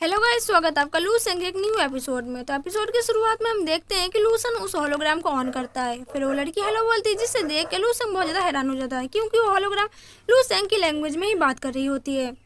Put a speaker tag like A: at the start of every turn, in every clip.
A: Hello guys, स्वागत है आपका लूसेंग के एक न्यू एपिसोड में। तो एपिसोड की शुरुआत में हम देखते हैं कि लूसन उस होलोग्राम को ऑन करता है। फिर वो लड़की हेलो बोलती है, जिससे देख के लूसेंग बहुत ज़्यादा हैरान हो जाता है, क्योंकि वो होलोग्राम लूसेंग की लैंग्वेज में ही बात कर रही होती है।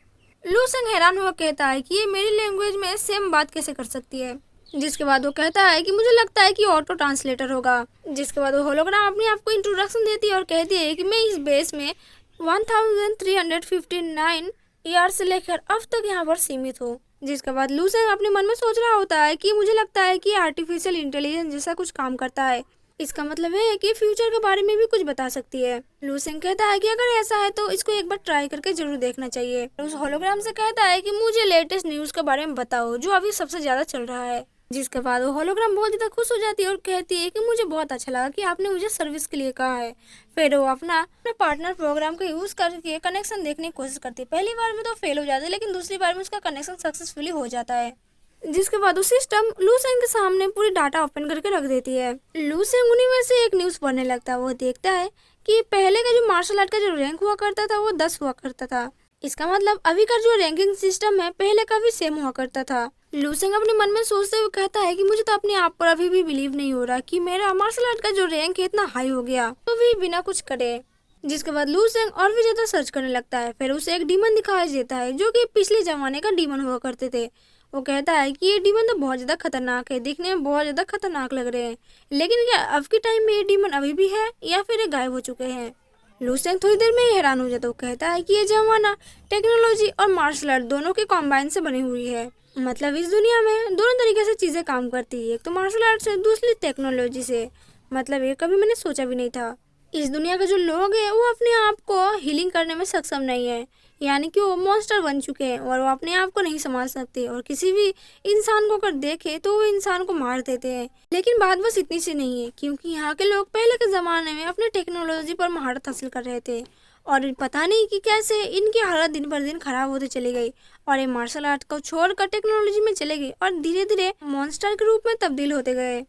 A: लूसेंग हैरान हुआ कहता है कि ये मेरी लैंग्वेज में सेम बात कैसे कर सकती है। जिसके बाद वो कहता है कि मुझे लगता है कि ऑटो ट्रांसलेटर होगा। जिसके बाद वो होलोग्राम अपने आप को इंट्रोडक्शन देती है और कहती है कि मैं इस बेस में 1359 ईयर से लेकर अब तक यहाँ पर सीमित हूँ। जिसके बाद लूसेंग अपने मन में सोच रहा होता है कि मुझे लगता है कि आर्टिफिशियल इंटेलिजेंस जैसा कुछ काम करता है। इसका मतलब है कि फ्यूचर के बारे में भी कुछ बता सकती है। लूसेंग कहता है कि अगर ऐसा है तो इसको एक बार ट्राई करके जरूर देखना चाहिए। उस होलोग्राम से कहता है कि मुझे लेटेस्ट न्यूज के बारे में बताओ जो अभी सबसे ज्यादा चल रहा है। जिसके बाद वो होलोग्राम बहुत ज्यादा खुश हो जाती है और कहती है कि मुझे बहुत अच्छा लगा कि आपने मुझे सर्विस के लिए कहा है। फिर वो अपना पार्टनर प्रोग्राम का यूज करके कनेक्शन देखने की कोशिश करती है। पहली बार में तो फेल हो जाती है, लेकिन दूसरी बार में उसका कनेक्शन सक्सेसफुली हो जाता है। जिसके बाद वो सिस्टम लूसेंग के सामने पूरी डाटा ओपन करके रख देती है। लूसेंग उन्हीं में से एक न्यूज पढ़ने लगता है। वो देखता है कि पहले का जो मार्शल आर्ट का जो रैंक हुआ करता था वो 10 हुआ करता था। इसका मतलब अभी का जो रैंकिंग सिस्टम है पहले का भी सेम हुआ करता था। लूसेंग अपने मन में सोचते हुए कहता है कि मुझे तो अपने आप पर अभी भी बिलीव नहीं हो रहा कि मेरा मार्शल आर्ट का जो रैंक है इतना हाई हो गया, तो भी बिना कुछ करे। जिसके बाद लूसेंग और भी ज्यादा सर्च करने लगता है। फिर उसे एक डीमन दिखाई देता है जो कि पिछले जमाने का डीमन हुआ करते थे। वो कहता है कि ये डीमन तो बहुत ज्यादा खतरनाक है, दिखने में बहुत ज्यादा खतरनाक लग रहे हैं, लेकिन क्या अब के टाइम में ये डीमन अभी भी है या फिर ये गायब हो चुके हैं। लूसेंग थोड़ी देर में ही हैरान हो जाता है। वो कहता है कि ये जमाना टेक्नोलॉजी और मार्शल आर्ट दोनों के कॉम्बाइन से बनी हुई है। मतलब इस दुनिया में दोनों तरीके से चीजें काम करती है, एक तो मार्शल आर्ट से, दूसरी टेक्नोलॉजी से। मतलब ये कभी मैंने सोचा भी नहीं था। इस दुनिया के जो लोग हैं वो अपने आप को हीलिंग करने में सक्षम नहीं है, यानी कि वो मॉन्स्टर बन चुके हैं और वो अपने आप को नहीं संभाल सकते, और किसी भी इंसान को अगर देखे तो वो इंसान को मार देते हैं। लेकिन बात बस इतनी सी नहीं है, क्योंकि यहाँ के लोग पहले के ज़माने में अपने टेक्नोलॉजी पर महारत हासिल कर रहे थे, और पता नहीं कि कैसे इनकी हालत दिन पर दिन खराब होती चली गई और ये मार्शल आर्ट को छोड़कर टेक्नोलॉजी में चले गए और धीरे धीरे मॉन्स्टर के रूप में तब्दील होते गए।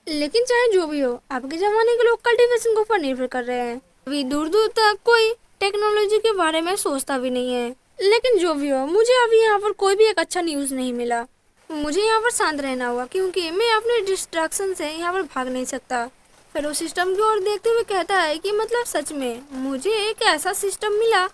A: लेकिन चाहे जो भी हो, अब के जमाने के लोग कल्टीवेशन के ऊपर निर्भर कर रहे हैं। अभी दूर दूर तक कोई टेक्नोलॉजी के बारे में सोचता भी नहीं है। लेकिन जो भी हो, मुझे अभी यहाँ पर कोई भी एक अच्छा न्यूज़ नहीं मिला। मुझे यहाँ पर शांत रहना होगा, क्योंकि मैं अपने डिस्ट्रैक्शन से यहाँ पर भाग नहीं सकता। फिर वो सिस्टम की ओर देखते हुए कहता है कि मतलब सच में मुझे एक ऐसा सिस्टम मिला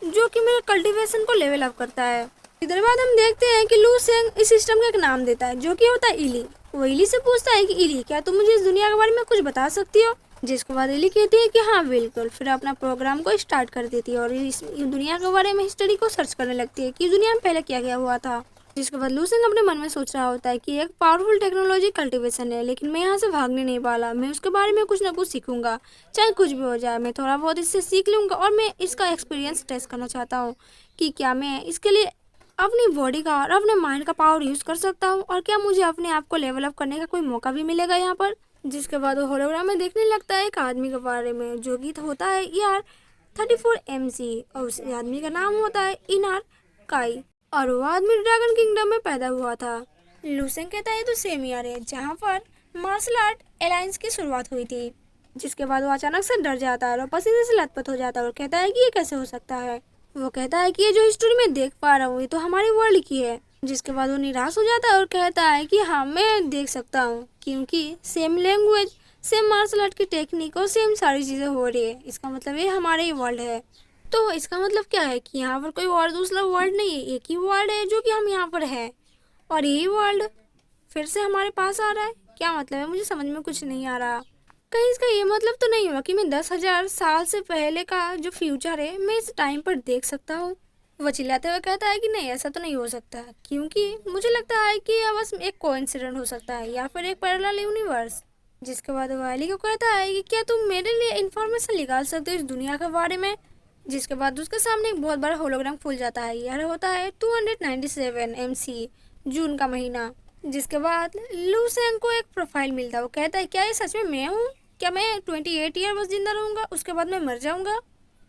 A: जो कि मेरे कल्टीवेशन को लेवल अप करता है। इधर बाद हम देखते हैं कि लूसेंग इस सिस्टम का एक नाम देता है जो कि होता है इली। वो इली से पूछता है कि इली, क्या तुम मुझे इस दुनिया के बारे में कुछ बता सकती हो? जिसके बाद इली कहती है कि हाँ बिल्कुल। फिर अपना प्रोग्राम को स्टार्ट कर देती है और इस दुनिया के बारे में हिस्ट्री को सर्च करने लगती है कि दुनिया में पहले क्या क्या हुआ था। जिसके बाद लूसेंग अपने मन में सोच रहा होता है कि एक पावरफुल टेक्नोलॉजी कल्टीवेशन है, लेकिन मैं यहाँ से भागने नहीं वाला। मैं उसके बारे में कुछ ना कुछ सीखूंगा, चाहे कुछ भी हो जाए। मैं थोड़ा बहुत इससे सीख लूंगा और मैं इसका एक्सपीरियंस टेस्ट करना चाहता हूँ कि क्या मैं इसके लिए अपनी बॉडी का और अपने माइंड का पावर यूज कर सकता हूँ, और क्या मुझे अपने आप को लेवल अप करने का कोई मौका भी मिलेगा यहाँ पर। जिसके बाद वो होलोग्राम में देखने लगता है एक आदमी के बारे में जो कि होता है ER 34MC, और उस आदमी का नाम होता है इनार काई, और वो आदमी ड्रैगन किंगडम में पैदा हुआ था। लूसेंग कहता है तो सेम ईयर है जहाँ पर मार्शल आर्ट अलायंस की शुरुआत हुई थी। जिसके बाद वो अचानक से डर जाता है और पसीने से लथपथ हो जाता है और कहता है कि ये कैसे हो सकता है। वो कहता है कि ये जो हिस्ट्री में देख पा रहा हूँ ये तो हमारे वर्ल्ड की है। जिसके बाद वो निराश हो जाता है और कहता है कि हाँ मैं देख सकता हूँ, क्योंकि same language, same martial art की टेक्निक और सेम सारी चीज़ें हो रही है। इसका मतलब ये हमारे ही वर्ल्ड है। तो इसका मतलब क्या है कि यहाँ पर कोई और दूसरा वर्ल्ड नहीं है, एक ही वर्ल्ड है जो कि हम यहाँ पर है, और यही वर्ल्ड फिर से हमारे पास आ रहा है। क्या मतलब है, मुझे समझ में कुछ नहीं आ रहा। कहीं इसका ये मतलब तो नहीं हुआ कि मैं 10,000 साल से पहले का जो फ्यूचर है मैं इस टाइम पर देख सकता हूँ? वो चिल्लाते हुए कहता है कि नहीं, ऐसा तो नहीं हो सकता, क्योंकि मुझे लगता है कि यह बस एक कोइंसिडेंट हो सकता है या फिर एक पैरेलल यूनिवर्स। जिसके बाद वो एली को कहता है कि क्या तुम मेरे लिए इंफॉर्मेशन निकाल सकते हो इस दुनिया के बारे में। जिसके बाद उसके सामने एक बहुत बड़ा होलोग्राम खुल जाता है। यह होता है 297 MC, जून का महीना। जिसके बाद लूसेंग को एक प्रोफाइल मिलता है। वो कहता है क्या ये सच में मैं हूँ? क्या मैं 28 ईयर बस जिंदा रहूंगा, उसके बाद मैं मर जाऊंगा?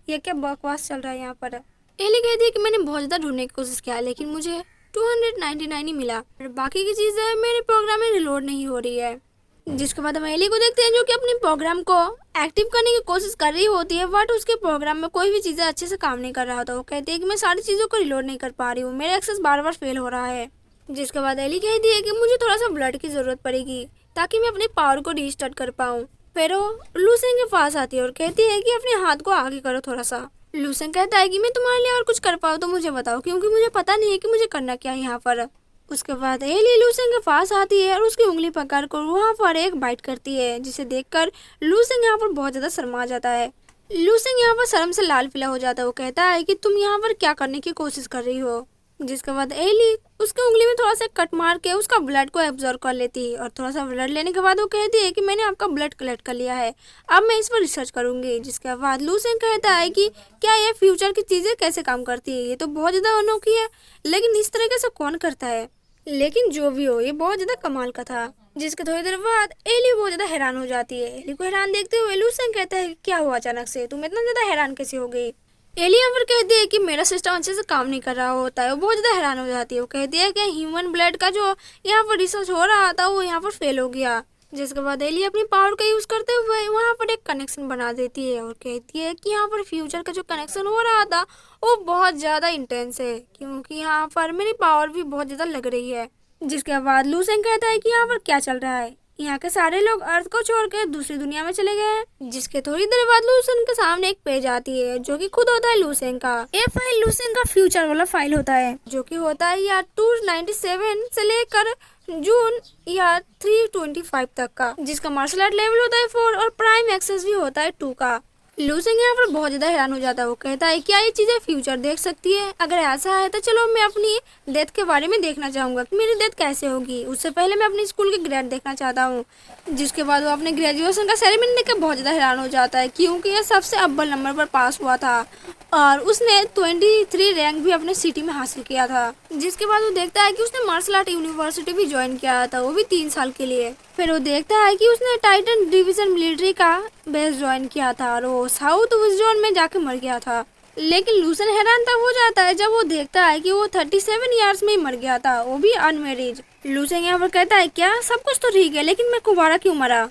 A: ये क्या बकवास चल रहा है यहाँ पर। एली कहती है कि मैंने बहुत ज़्यादा ढूंढने की कोशिश किया, लेकिन मुझे 299 ही मिला, और बाकी की चीज़ें मेरे प्रोग्राम में रिलोड नहीं हो रही है। जिसके बाद हम एली को देखते हैं जो कि अपने प्रोग्राम को एक्टिव करने की कोशिश कर रही होती है, बट उसके प्रोग्राम में कोई भी चीज़ें अच्छे से काम नहीं कर रहा होता। वो कहती है कि मैं सारी चीज़ों को रिलोड नहीं कर पा रही हूँ, मेरा एक्सेस बार बार फेल हो रहा है। जिसके बाद एली कहती है कि मुझे थोड़ा सा ब्लड की जरूरत पड़ेगी ताकि मैं अपने पावर को रीस्टार्ट कर पाऊँ। फिर वो लूसेंग के पास आती है और कहती है कि अपने हाथ को आगे करो थोड़ा सा। लूसेंग कहता है कि मैं तुम्हारे लिए और कुछ कर पाऊँ तो मुझे बताओ, क्योंकि मुझे पता नहीं है कि मुझे करना क्या है यहाँ पर। उसके बाद एली लूसेंग के पास आती है और उसकी उंगली पकड़ कर वहाँ पर एक बाइट करती है, जिसे देखकर लूसेंग यहाँ पर बहुत ज्यादा शर्मा जाता है। लूसेंग यहाँ पर शर्म से लाल पीला हो जाता है। वो कहता है कि तुम यहाँ पर क्या करने की कोशिश कर रही हो। जिसके बाद एली उसके उंगली में थोड़ा सा कट मार के उसका ब्लड को एब्जॉर्ब कर लेती है और थोड़ा सा ब्लड लेने के बाद वो कहती है कि मैंने आपका ब्लड कलेक्ट कर लिया है, अब मैं इस पर रिसर्च करूंगी। जिसके बाद लूसेंग कहता है कि क्या ये फ्यूचर की चीजें कैसे काम करती है, ये तो बहुत ज्यादा अनोखी है, लेकिन इस तरीके से कौन करता है। लेकिन जो भी हो, ये बहुत ज्यादा कमाल का था। जिसके थोड़ी देर बाद एली बहुत ज्यादा हैरान हो जाती है। एली को हैरान देखते हुए लूसेंग कहता है क्या हुआ अचानक से, तुम इतना ज्यादा हैरान कैसे हो गई। एली यहाँ पर कहती है कि मेरा सिस्टम अच्छे से काम नहीं कर रहा होता है। वो बहुत ज्यादा हैरान हो जाती है। वो कहती है कि ह्यूमन ब्लड का जो यहाँ पर रिसर्च हो रहा था वो यहाँ पर फेल हो गया। जिसके बाद एली अपनी पावर का यूज करते हुए वहाँ पर एक कनेक्शन बना देती है और कहती है कि यहाँ पर फ्यूचर का जो कनेक्शन हो रहा था वो बहुत ज्यादा इंटेंस है, क्योंकि यहाँ पर मेरी पावर भी बहुत ज्यादा लग रही है। जिसके बाद लूसेंग कहता है कि यहाँ पर क्या चल रहा है, यहाँ के सारे लोग अर्थ को छोड़कर दूसरी दुनिया में चले गए हैं। जिसके थोड़ी देर बाद लूसेंग के सामने एक पेज आती है जो कि खुद होता है लूसेंग का। ये फाइल लूसेंग का फ्यूचर वाला फाइल होता है, जो कि होता है ईयर 297 से लेकर जून ईयर 325 तक का, जिसका मार्शल आर्ट लेवल होता है 4 और प्राइम एक्सेस भी होता है 2 का। लूसेंग यहाँ पर बहुत ज्यादा हैरान हो जाता है। वो कहता है क्या ये चीजें फ्यूचर देख सकती है, अगर ऐसा है तो चलो मैं अपनी डेथ के बारे में देखना चाहूंगा कि मेरी डेथ कैसे होगी। उससे पहले मैं अपनी स्कूल की ग्रेड देखना चाहता हूँ। जिसके बाद वो अपने ग्रेजुएशन का सेरेमनी देख कर बहुत ज्यादा हैरान हो जाता है, क्योंकि ये सबसे अव्वल नंबर पर पास हुआ था और उसने 23 रैंक भी अपने सिटी में हासिल किया था। जिसके बाद वो देखता है कि उसने मार्शल आर्ट यूनिवर्सिटी भी ज्वाइन किया था, वो भी 3 साल के लिए। फिर वो देखता है कि उसने टाइटन डिवीजन मिलिट्री का बेस ज्वाइन किया था और वो साउथ वेस्ट जोन में जाके मर गया था। लेकिन लूसेंग हैरान तब हो जाता है जब वो देखता है कि वो 37 ईयर्स में ही मर गया था, वो भी अनमेरिड। लूसेंग यहाँ पर कहता है क्या सब कुछ तो ठीक है, लेकिन मैं कुंवारा क्यों मरा।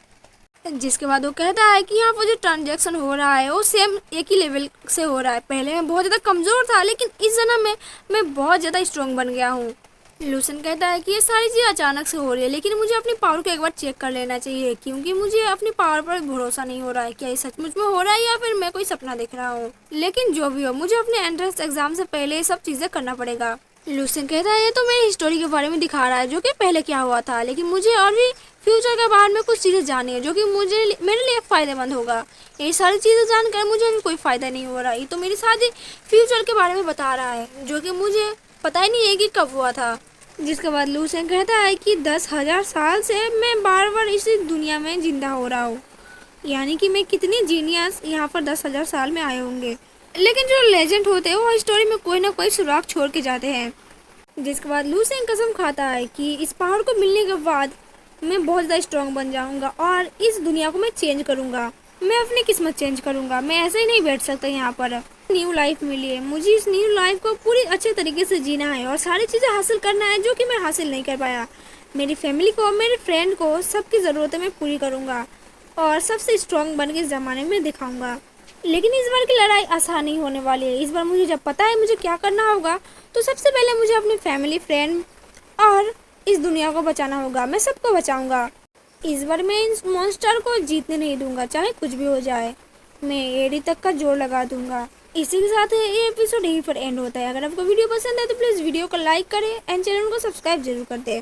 A: जिसके बाद वो कहता है कि यहाँ पर जो ट्रांजैक्शन हो रहा है वो सेम एक ही लेवल से हो रहा है। पहले मैं बहुत ज़्यादा कमज़ोर था, लेकिन इस जन्म में मैं बहुत ज़्यादा स्ट्रॉन्ग बन गया हूँ। लूसेंग कहता है कि ये सारी चीज़ें अचानक से हो रही है, लेकिन मुझे अपनी पावर को एक बार चेक कर लेना चाहिए, क्योंकि मुझे अपनी पावर पर भरोसा नहीं हो रहा है। क्या ये सचमुच में हो रहा है या फिर मैं कोई सपना देख रहा हूँ। लेकिन जो भी हो, मुझे अपने एंट्रेंस एग्जाम से पहले ये सब चीज़ें करना पड़ेगा। लूसेंग कहता है ये तो मेरी हिस्टोरी के बारे में दिखा रहा है जो कि पहले क्या हुआ था, लेकिन मुझे और भी फ्यूचर के बारे में कुछ चीज़ें जाननी है जो कि मेरे लिए फ़ायदेमंद होगा। ये सारी चीज़ें जानकर मुझे अभी कोई फ़ायदा नहीं हो रहा। ये तो मेरी सारी फ्यूचर के बारे में बता रहा है जो कि मुझे पता ही नहीं है कि कब हुआ था। जिसके बाद लूसेंग कहता है कि 10,000 साल से मैं बार बार इसी दुनिया में जिंदा हो रहा हूँ, यानी कि मैं कितनी जीनियस यहाँ पर 10,000 साल में आए होंगे। लेकिन जो लेजेंड होते हैं वो स्टोरी में कोई ना कोई सुराग छोड़ के जाते हैं। जिसके बाद लूसेंग कसम खाता है कि इस पहाड़ को मिलने के बाद मैं बहुत ज़्यादा स्ट्रॉन्ग बन जाऊंगा और इस दुनिया को मैं चेंज करूंगा, मैं अपनी किस्मत चेंज करूंगा। मैं ऐसे ही नहीं बैठ सकता यहाँ पर। न्यू लाइफ मिली है, मुझे इस न्यू लाइफ को पूरी अच्छे तरीके से जीना है और सारी चीज़ें हासिल करना है जो कि मैं हासिल नहीं कर पाया। मेरी फैमिली को, मेरे फ्रेंड को, सबकी ज़रूरतें मैं पूरी करूँगा और सबसे स्ट्रॉन्ग बन के इस ज़माने में दिखाऊँगा। लेकिन इस बार की लड़ाई आसान नहीं होने वाली है। इस बार मुझे जब पता है मुझे क्या करना होगा, तो सबसे पहले मुझे अपनी फैमिली, फ्रेंड और इस दुनिया को बचाना होगा। मैं सबको बचाऊंगा। इस बार मैं इन मॉन्स्टर को जीतने नहीं दूंगा, चाहे कुछ भी हो जाए। मैं एडी तक का जोर लगा दूंगा। इसी के साथ ये एपिसोड यहीं पर एंड होता है। अगर आपको वीडियो पसंद है तो प्लीज़ वीडियो को लाइक करें एंड चैनल को सब्सक्राइब जरूर कर दें।